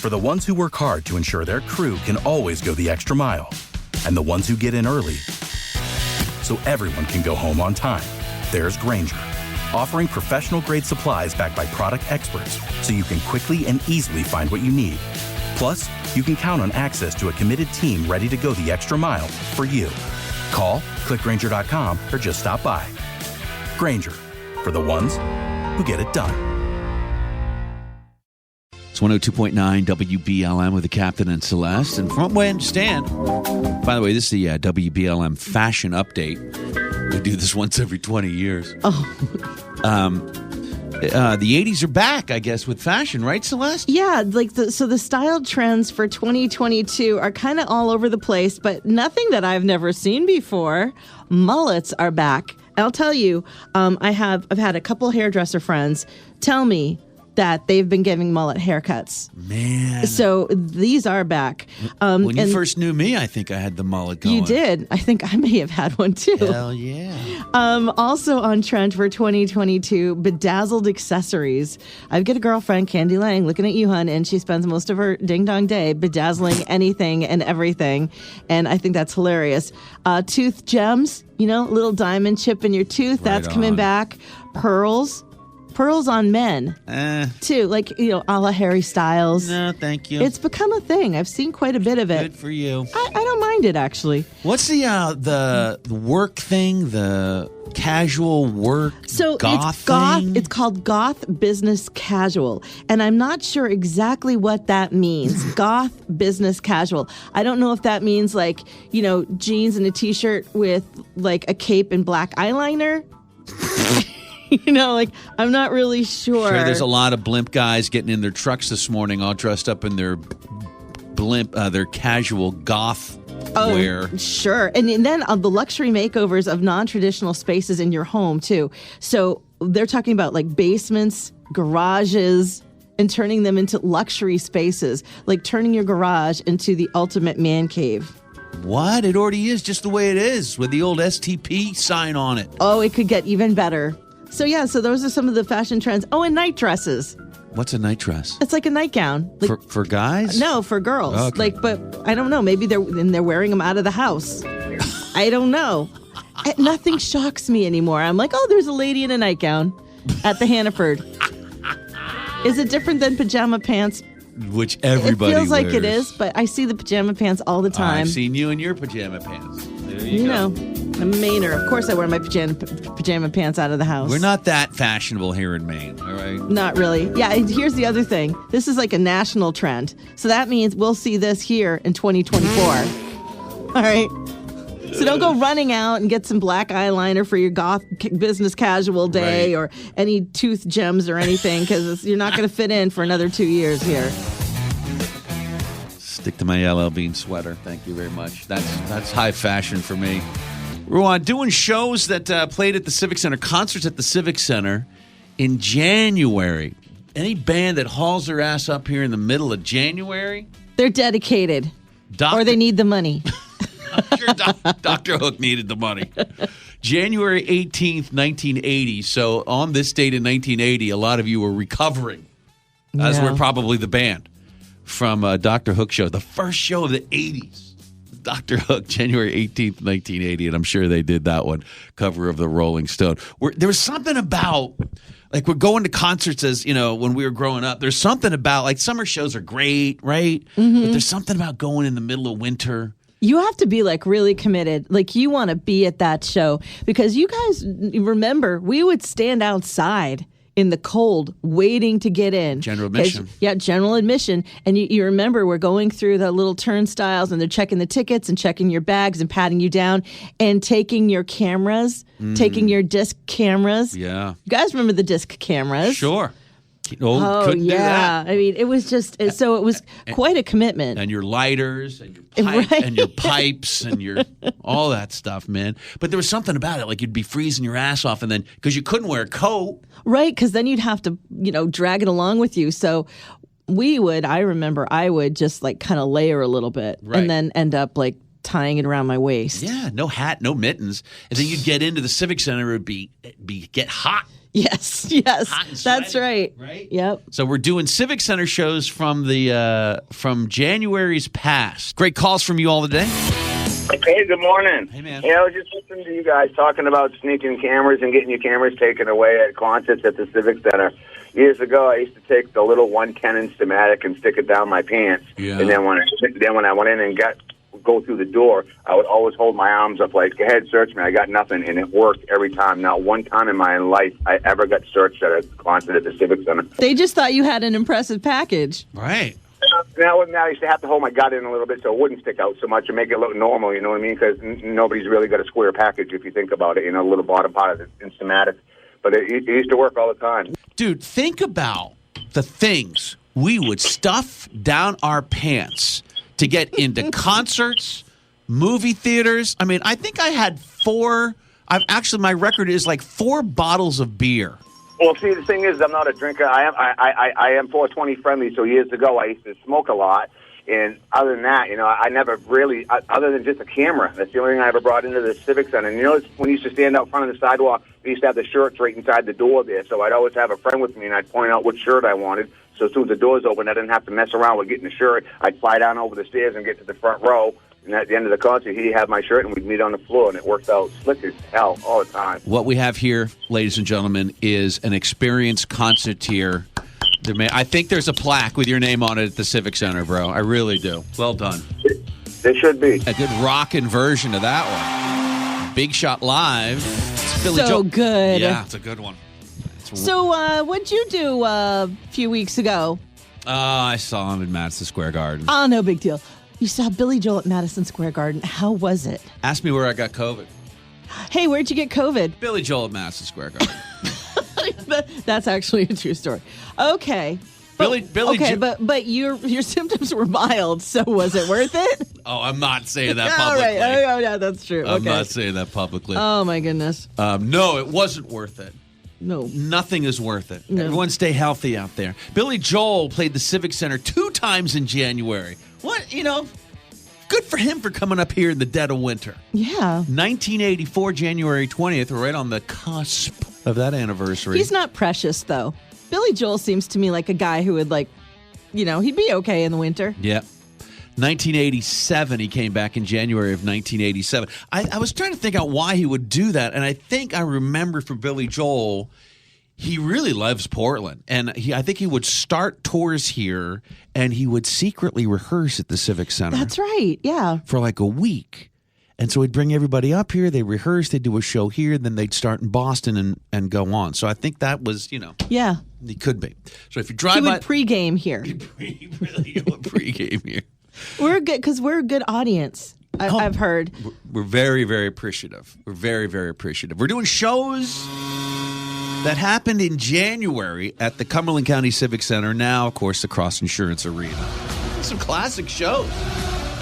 For the ones who work hard to ensure their crew can always go the extra mile, and the ones who get in early so everyone can go home on time, there's Grainger, offering professional-grade supplies backed by product experts so you can quickly and easily find what you need. Plus, you can count on access to a committed team ready to go the extra mile for you. Call, click Grainger.com, or just stop by. Grainger, for the ones who get it done. It's 102.9 WBLM with the Captain and Celeste. And from what I understand, by the way, this is the WBLM fashion update. We do this once every 20 years. Oh. The 80s are back, I guess, with fashion, right, Celeste? Yeah, so the style trends for 2022 are kind of all over the place, but nothing that I've never seen before. Mullets are back. I'll tell you, I've had a couple hairdresser friends tell me that they've been giving mullet haircuts. Man. So these are back. When you first knew me, I think I had the mullet going. You did. I think I may have had one too. Hell yeah. Also on trend for 2022, bedazzled accessories. I've got a girlfriend, Candy Lang, looking at you, hun, and she spends most of her ding-dong day bedazzling anything and everything. And I think that's hilarious. Tooth gems, little diamond chip in your tooth. Right that's coming on. back. Pearls on men, too, like, a la Harry Styles. No, thank you. It's become a thing. I've seen quite a bit of it. Good for you. I don't mind it, actually. What's the work thing, the casual work goth thing? It's called goth business casual, and I'm not sure exactly what that means. Goth business casual. I don't know if that means like, jeans and a t-shirt with like a cape and black eyeliner. I'm not really sure. Sure, there's a lot of blimp guys getting in their trucks this morning, all dressed up in their their casual goth wear. Sure. And then the luxury makeovers of non-traditional spaces in your home, too. So they're talking about like basements, garages, and turning them into luxury spaces, like turning your garage into the ultimate man cave. What? It already is just the way it is with the old STP sign on it. Oh, it could get even better. So those are some of the fashion trends. Oh, and night dresses. What's a night dress? It's like a nightgown. Like, for guys? No, for girls. Okay. But I don't know. Maybe they're wearing them out of the house. I don't know. Nothing shocks me anymore. I'm like, oh, there's a lady in a nightgown at the Hannaford. Is it different than pajama pants? Which everybody It feels like wears. it is, but I see the pajama pants all the time. I've seen you in your pajama pants. There you go. I'm a Mainer. Of course I wear my pajama pants out of the house. We're not that fashionable here in Maine, all right? Not really. Yeah, and here's the other thing. This is like a national trend. So that means we'll see this here in 2024. All right? So don't go running out and get some black eyeliner for your goth business casual day or any tooth gems or anything, because you're not going to fit in for another 2 years here. Stick to my LL Bean sweater. Thank you very much. That's high fashion for me. We're doing shows that played at the Civic Center, concerts at the Civic Center in January. Any band that hauls their ass up here in the middle of January? They're dedicated. Or they need the money. I'm sure Dr. Hook needed the money. January 18th, 1980. So on this date in 1980, a lot of you were recovering, as were probably the band from Dr. Hook show. The first show of the 80s. Dr. Hook, January 18th, 1980, and I'm sure they did that one, cover of the Rolling Stone. There was something about, like, we're going to concerts as, when we were growing up. There's something about, like, summer shows are great, right? Mm-hmm. But there's something about going in the middle of winter. You have to be like really committed. Like you want to be at that show because you guys remember we would stand outside in the cold waiting to get in. General admission. Yeah, general admission. And you remember we're going through the little turnstiles and they're checking the tickets and checking your bags and patting you down and taking your cameras, taking your disc cameras. Yeah. You guys remember the disc cameras? Sure. Oh, couldn't do that. I mean, it was just, so it was quite a commitment. And your lighters and your and your pipes and your all that stuff, man. But there was something about it, like you'd be freezing your ass off, and then because you couldn't wear a coat, right? Because then you'd have to, drag it along with you. So I would just like kind of layer a little bit, and then end up like tying it around my waist. Yeah, no hat, no mittens. And then you'd get into the Civic Center, it would get hot. Yes, Hot and that's sweaty, right. Right? Yep. So we're doing Civic Center shows from January's past. Great calls from you all today. Hey, good morning. Hey, man. I was just listening to you guys talking about sneaking cameras and getting your cameras taken away at concerts at the Civic Center. Years ago, I used to take the little 110 Instamatic and stick it down my pants. Yeah. And then when I went in and go through the door, I would always hold my arms up like, go ahead, search me. I got nothing, and it worked every time. Not one time in my life I ever got searched at a concert at the Civic Center. They just thought you had an impressive package. Right. Now I used to have to hold my gut in a little bit so it wouldn't stick out so much and make it look normal, you know what I mean? Because nobody's really got a square package if you think about it, a little bottom part of the Instamatic. But it used to work all the time. Dude, think about the things we would stuff down our pants to get into concerts, movie theaters. I mean, I think I had my record is like 4 bottles of beer. Well, see, the thing is, I'm not a drinker. I am 420 friendly, so years ago I used to smoke a lot. And other than that, I never really, other than just a camera, that's the only thing I ever brought into the Civic Center. And when you used to stand out front of the sidewalk, we used to have the shirts right inside the door there. So I'd always have a friend with me, and I'd point out what shirt I wanted. So as soon as the doors opened, I didn't have to mess around with getting the shirt. I'd fly down over the stairs and get to the front row. And at the end of the concert, he'd have my shirt, and we'd meet on the floor, and it worked out slick as hell all the time. What we have here, ladies and gentlemen, is an experienced concerteer. I think there's a plaque with your name on it at the Civic Center, bro. I really do. Well done. There should be. A good rockin' version of that one. Big Shot Live. It's Billy So Joel. good. Yeah, it's a good one. So what'd you do a few weeks ago? I saw him in Madison Square Garden. Oh, no big deal. You saw Billy Joel at Madison Square Garden. How was it? Ask me where I got COVID. Hey, where'd you get COVID? Billy Joel at Madison Square Garden. That's actually a true story. Okay. Billy Okay, but your symptoms were mild, so was it worth it? Oh, I'm not saying that All publicly. right. Oh, yeah, that's true. I'm okay. not saying that publicly. Oh, my goodness. No, it wasn't worth it. No. Nothing is worth it. No. Everyone stay healthy out there. Billy Joel played the Civic Center 2 times in January. What, good for him for coming up here in the dead of winter. Yeah. 1984, January 20th, we're right on the cusp of that anniversary. He's not precious, though. Billy Joel seems to me like a guy who would, he'd be okay in the winter. Yeah. 1987, he came back in January of 1987. I was trying to think out why he would do that, and I think I remember for Billy Joel, he really loves Portland. And I think he would start tours here, and he would secretly rehearse at the Civic Center. That's right, yeah. For like a week. And so he'd bring everybody up here, they'd rehearse, they'd do a show here, then they'd start in Boston and go on. So I think that was, Yeah. he could be. So if you drive He by... would pregame here. He really would pregame here. We're good because we're a good audience. I've heard. We're very, very appreciative. We're very, very appreciative. We're doing shows that happened in January at the Cumberland County Civic Center. Now, of course, the Cross Insurance Arena. Some classic shows.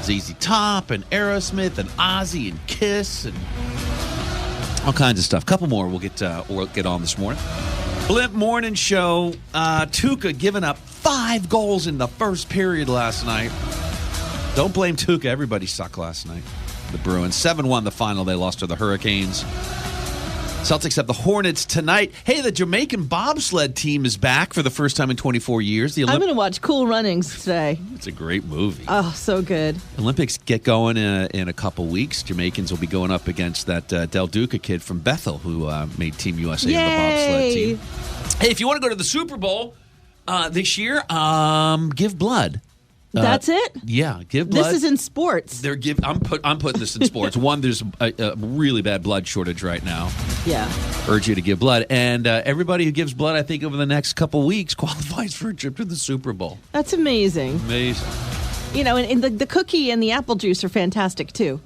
ZZ Top and Aerosmith and Ozzy and Kiss and all kinds of stuff. A couple more we'll get on this morning. Blimp Morning Show. Tuca giving up 5 goals in the first period last night. Don't blame Tuca. Everybody sucked last night. The Bruins. 7-1 the final. They lost to the Hurricanes. Celtics have the Hornets tonight. Hey, the Jamaican bobsled team is back for the first time in 24 years. I'm going to watch Cool Runnings today. It's a great movie. Oh, so good. Olympics get going in a couple weeks. Jamaicans will be going up against that Del Duca kid from Bethel who made Team USA in the bobsled team. Hey, if you want to go to the Super Bowl this year, give blood. That's it? Yeah, give blood. This is in sports. I'm putting this in sports. One, there's a really bad blood shortage right now. Yeah. Urge you to give blood. And everybody who gives blood, I think, over the next couple weeks qualifies for a trip to the Super Bowl. That's amazing. Amazing. And the cookie and the apple juice are fantastic, too.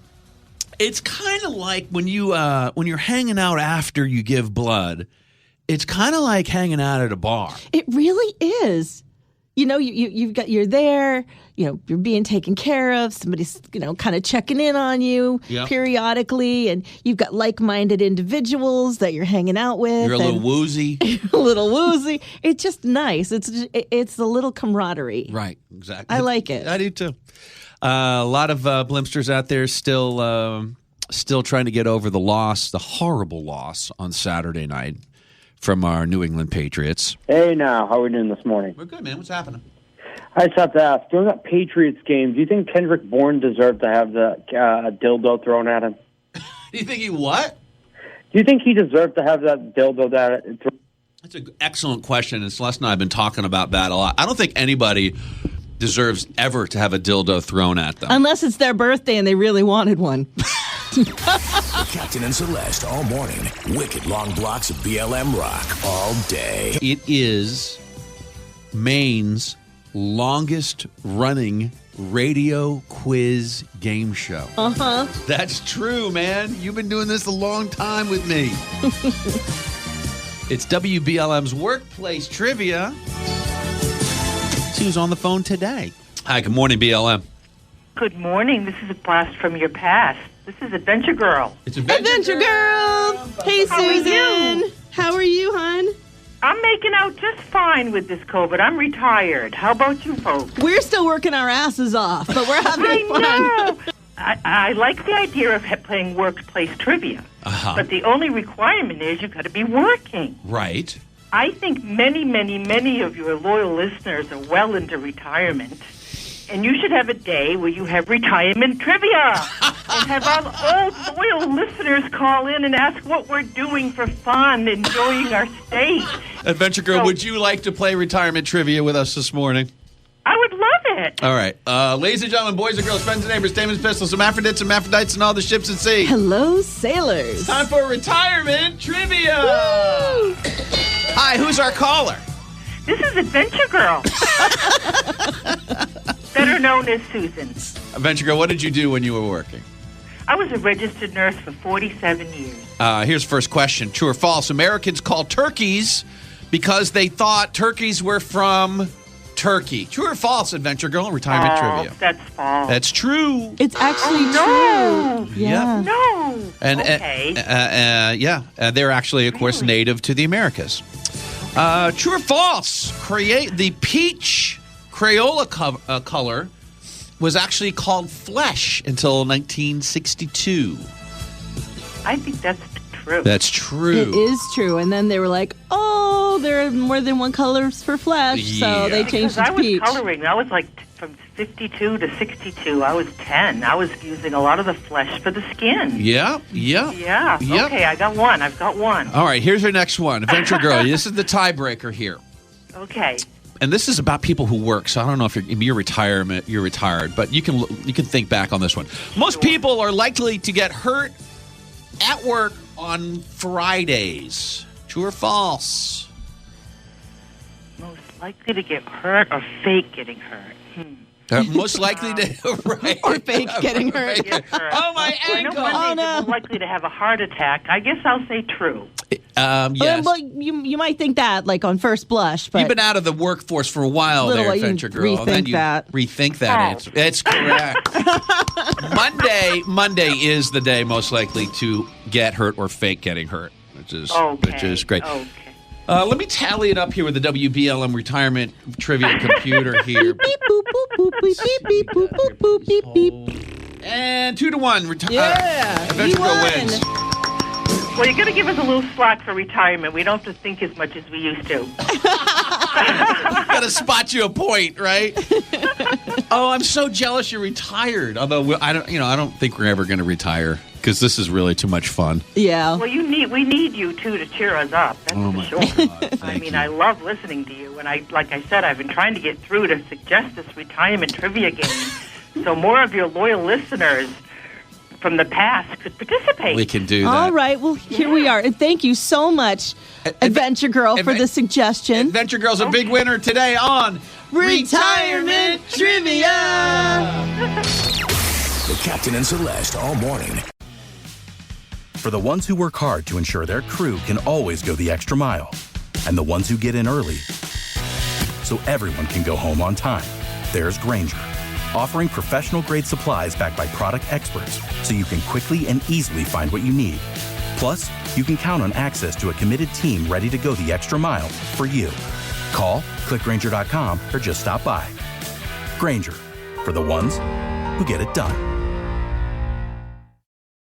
It's kind of like when you're hanging out after you give blood, it's kind of like hanging out at a bar. It really is. you're there, you're being taken care of. Somebody's, kind of checking in on you periodically, and you've got like-minded individuals that you're hanging out with. You're a little woozy. A little woozy. It's just nice. It's a little camaraderie. Right, exactly. I like it. I do too. A lot of Blimpsters out there still trying to get over the horrible loss on Saturday night from our New England Patriots. Hey, now, how are we doing this morning? We're good, man. What's happening? I just have to ask, during that Patriots game, do you think Kendrick Bourne deserved to have the dildo thrown at him? Do you think he what? Do you think he deserved to have that dildo thrown? That's an excellent question, and Celeste and I have been talking about that a lot. I don't think anybody deserves ever to have a dildo thrown at them. Unless it's their birthday and they really wanted one. The Captain and Celeste all morning. Wicked long blocks of BLM rock all day. It is Maine's longest running radio quiz game show. Uh-huh. That's true, man. You've been doing this a long time with me. It's WBLM's Workplace Trivia. See who's on the phone today. Hi, good morning, BLM. Good morning. This is a blast from your past. This is Adventure Girl. It's Adventure Girl! Hey, How are Susan. you? How are you, hon? I'm making out just fine with this COVID. I'm retired. How about you folks? We're still working our asses off, but we're having fun. I know. I like the idea of playing workplace trivia. Uh-huh. But the only requirement is you've got to be working. Right. I think many of your loyal listeners are well into retirement. And you should have a day where you have retirement trivia and have all loyal listeners call in and ask what we're doing for fun, enjoying our state. Adventure Girl, So- would you like to play retirement trivia with us this morning? I would love it. All right. Ladies and gentlemen, boys and girls, friends and neighbors, Damon's pistols, hermaphrodites, hermaphrodites, and all the ships at sea. Hello, sailors. Time for retirement trivia. Hi, who's our caller? This is Adventure Girl. Better known as Susan. Adventure Girl, what did you do when you were working? I was a registered nurse for 47 years. Here's the first question. True or false? Americans called turkeys because they thought turkeys were from Turkey. True or false, Adventure Girl? Retirement trivia. That's false. That's true. It's actually no. true. Yeah. No. And okay. they're actually, of course, Really? native to the Americas. True or false? The peach Crayola color was actually called flesh until 1962. I think that's true. That's true. It is true. And then they were like, oh, there are more than one colors for flesh. Yeah. So they changed Because it I to was peach. coloring. I was like from 52 to 62. I was 10. I was using a lot of the flesh for the skin. Yeah. Yeah. Yep. Okay, I've got one. All right, here's our next one. Adventure Girl, this is the tiebreaker here. Okay. And this is about people who work, so I don't know if you're retired, but you can think back on this one. Most people are likely to get hurt at work on Fridays. True or false? Most likely to get hurt or fake getting hurt. Most likely to right. Or fake getting hurt. Get hurt. Oh, my I know ankle. Mondays Oh, no. are more likely to have a heart attack. I guess I'll say true. Yes. Well, you might think that, like, on first blush, but You've been out of the workforce for a while Little there, while you Adventure Girl. rethink Then you that. rethink that answer. It's correct. Monday is the day most likely to get hurt or fake getting hurt, which is great. Okay. Let me tally it up here with the WBLM retirement trivia computer here. beep, boop, boop, boop, beep, beep, boop, boop, boop, beep, beep. And 2-1. Yeah, Adventure you Girl won. wins. Well, you're going to give us a little slack for retirement. We don't have to think as much as we used to. Got to spot you a point, right? Oh, I'm so jealous you're retired. Although I don't think we're ever going to retire because this is really too much fun. Yeah. Well, we need you too to cheer us up. That's Oh for my sure. God, I mean, you. I love listening to you, and like I said, I've been trying to get through to suggest this retirement trivia game, so more of your loyal listeners from the past could participate. We can do that. All right. Well, here we are. And thank you so much, Adventure Girl, for the suggestion. Adventure Girl's a big winner today on Retirement Trivia. The Captain and Celeste all morning. For the ones who work hard to ensure their crew can always go the extra mile, and the ones who get in early so everyone can go home on time. There's Grainger, offering professional-grade supplies backed by product experts so you can quickly and easily find what you need. Plus, you can count on access to a committed team ready to go the extra mile for you. Call, click Grainger.com, or just stop by. Grainger, for the ones who get it done.